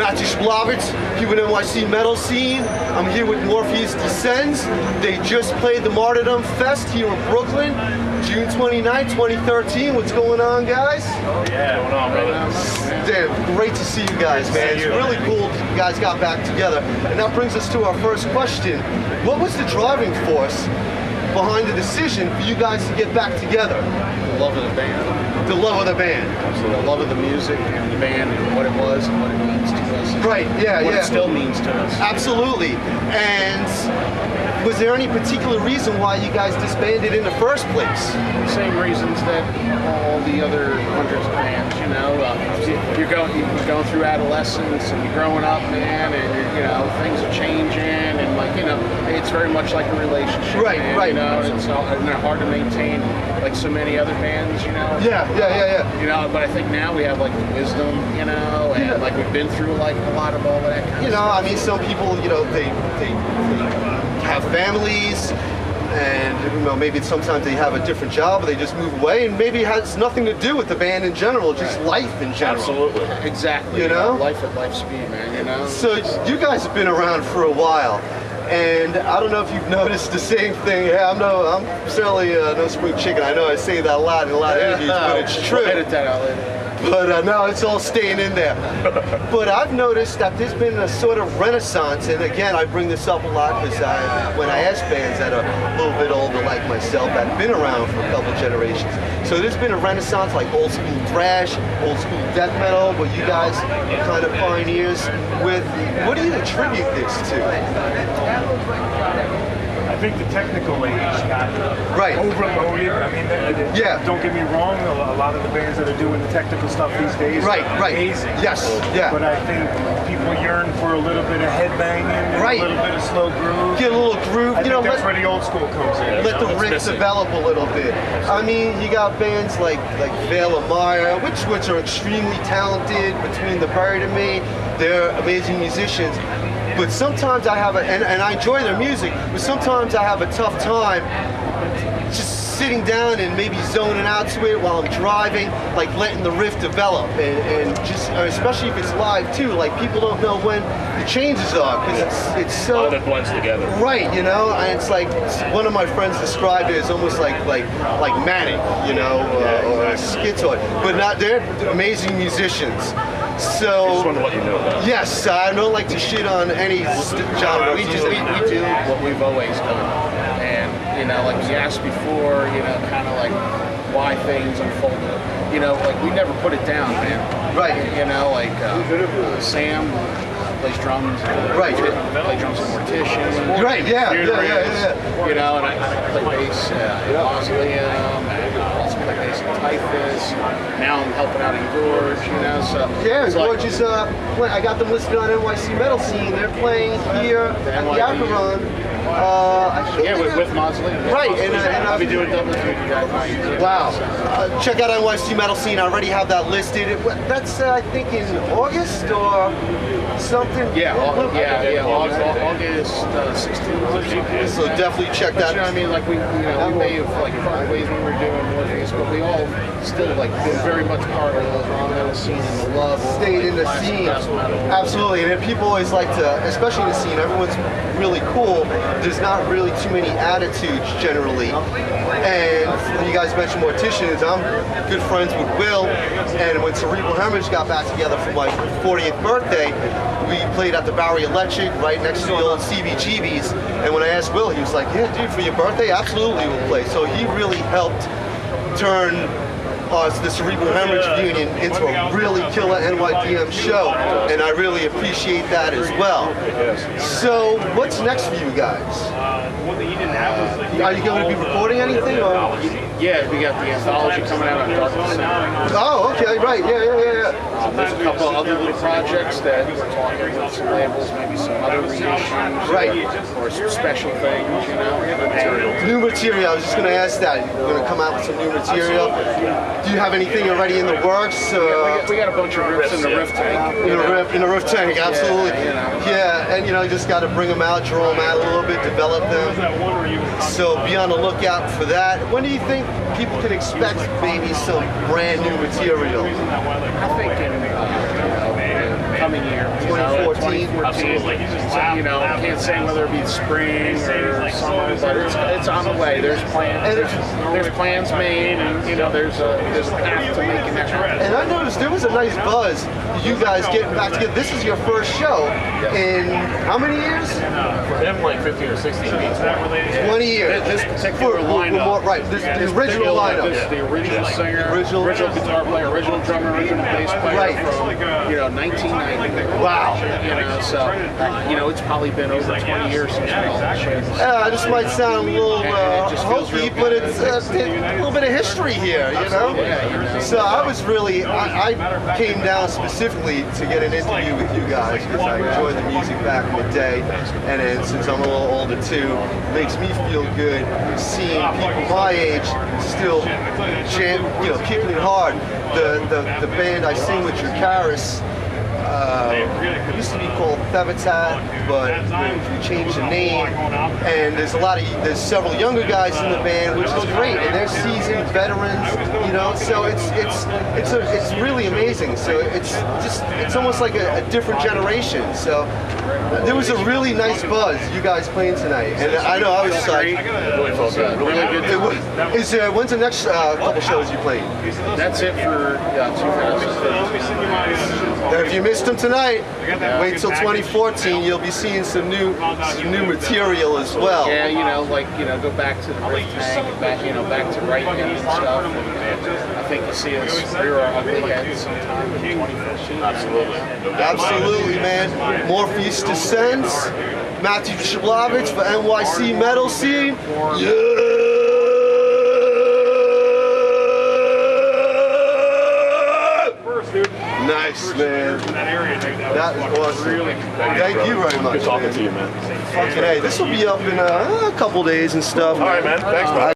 Here with NYC Metal Scene. I'm here with Morpheus Descends. They just played the Martydoom Fest here in Brooklyn, June 29, 2013. What's going on, guys? Oh yeah, what's going on, brother? Damn, great to see you guys, man. It's really cool you guys got back together. And that brings us to our first question. What was the driving force behind the decision for you guys to get back together? The love of the band. The love of the band. Absolutely. The love of the music and the band and what it was and what it means to us. Right, yeah, what yeah. it still means to us. Absolutely. And was there any particular reason why you guys disbanded in the first place? Same reasons that all the other hundreds of bands, you know. You're going through adolescence and you're growing up, man, and things are changing, and it's very much like a relationship. Right, man, right. You know, and they're hard to maintain like so many other bands, you know. Yeah. But I think now we have like the wisdom, and like we've been through like a lot of all that kind of stuff. I mean, some people, they have families, and maybe sometimes they have a different job, or they just move away, and maybe it has nothing to do with the band in general, just life in general. Absolutely, exactly. Life at life speed, man. So you guys have been around for a while, and I don't know if you've noticed the same thing. Yeah, I'm certainly no spring chicken. I know I say that a lot in a lot of interviews, but it's true. We'll edit that out later. But no, it's all staying in there. But I've noticed that there's been a sort of renaissance, and again, I bring this up a lot because when I ask bands that are a little bit older like myself, that have been around for a couple generations. So there's been a renaissance like old school thrash, old school death metal, but you guys are kind of pioneers with. What do you attribute this to? I think the technical age got overloaded. I mean, don't get me wrong, a lot of the bands that are doing the technical stuff these days are amazing. Yes, yeah. But I think people yearn for a little bit of headbanging and a little bit of slow groove. Get a little groove. I think that's where the old school comes in. Let the riff develop a little bit. I mean, you got bands like Veil of Maya, which are extremely talented between the Buried and Me. They're amazing musicians. But sometimes I have and I enjoy their music, but sometimes I have a tough time just sitting down and maybe zoning out to it while I'm driving, like letting the riff develop, and just, especially if it's live too, like people don't know when the changes are, because it's so... All that blends together. Right, and it's like, one of my friends described it as almost like manic, or schizoid, but they're amazing musicians. So, I just want to let you know that. Yes, I don't like to shit on any genre. We do what we've always done, and like you asked before, kind of like why things unfolded. Like we never put it down, man. Right. Sam plays drums. Right. Play drums in Mortician. Right. Yeah. And I play bass in Mausoleum. Also play bass in Typhus. Now I'm helping out in Gorge, So yeah, Gorge is. I got them listed on NYC Metal Scene. They're playing here at the Acheron. With Mausoleum. Right, and I'll be doing double duty that night. Wow. Check out NYC Metal Scene. I already have that listed. That's I think in August or something. August 16th. So definitely check that. I mean, like we may have parted ways when we were doing Morpheus, but we all still been very much part of the metal scene and the love. Stayed in the scene. Absolutely, and people always like to, especially in the scene. Everyone's really cool. There's not really too many attitudes generally. And you guys mentioned Morticians. I'm good friends with Will, and when Cerebral Hemorrhage got back together for my 40th birthday, we played at the Bowery Electric right next to the old CBGB's. And when I asked Will, he was like, "Yeah, dude, for your birthday, absolutely we'll play." So he really helped turn the Cerebral Hemorrhage reunion into a really killer NYDM show, and I really appreciate that as well. So, what's next for you guys? Are you going to be recording anything? Or? Yeah, we got the anthology coming out on Dark December. Oh, okay, right, yeah. There's a couple of other little projects that we're talking with some labels, maybe some other reissues, or some special things, New material. I was just going to ask that. You're going to come out with some new material. Do you have anything already in the works? We got a bunch of riffs in the riff tank. In the riff tank, absolutely. Yeah, and you just got to bring them out, draw them out a little bit, develop them. So be on the lookout for that. When do you think people can expect maybe some brand new material? I think in coming year, scene? 2014. So, you know, can't say whether it be spring or summer, but it's on the way. There's plans. There's plans made, and you know, there's a path to making that happen. And I noticed there was a nice buzz. You guys getting back together. This is your first show in how many years? Been like 15 or 16 years. 20 years. This particular lineup, right? The original lineup. This is the original singer, original guitar player, original drummer, original bass player from 1990. Wow. You know, so you know, it's probably been over 20 years since we all shared. This might sound a little hokey, but it's a little bit of history here, you know? So I was really, I came down specifically to get an interview with you guys because I enjoyed the music back in the day, and then since I'm a little older too, it makes me feel good seeing people my age still kicking it hard. The band I sing with, Dracaris, it used to be called Habitat, but we changed the name. And there's several younger guys in the band, which is great, and they're seasoned veterans, you know. So it's really amazing. So it's almost like a different generation. So there was a really nice buzz. You guys playing tonight, and I know I was psyched. Really felt good. Really good. When's the next couple shows you playing? That's it for 2013. If you missed them tonight, wait till 2014. You'll be seeing some new material as well. Yeah, you know, go back to the Riff Tank, and back to writing and stuff. And I think you see us rear our ugly head sometime in 2014. Absolutely, man. Morpheus Descends. Matthew Shablovich for NYC Metal Scene. Yeah. Nice, man. That is awesome. Thank you very much. Good talking to you, man. Fucking hey, this will be up in a couple days and stuff. All right, man. Thanks, bro.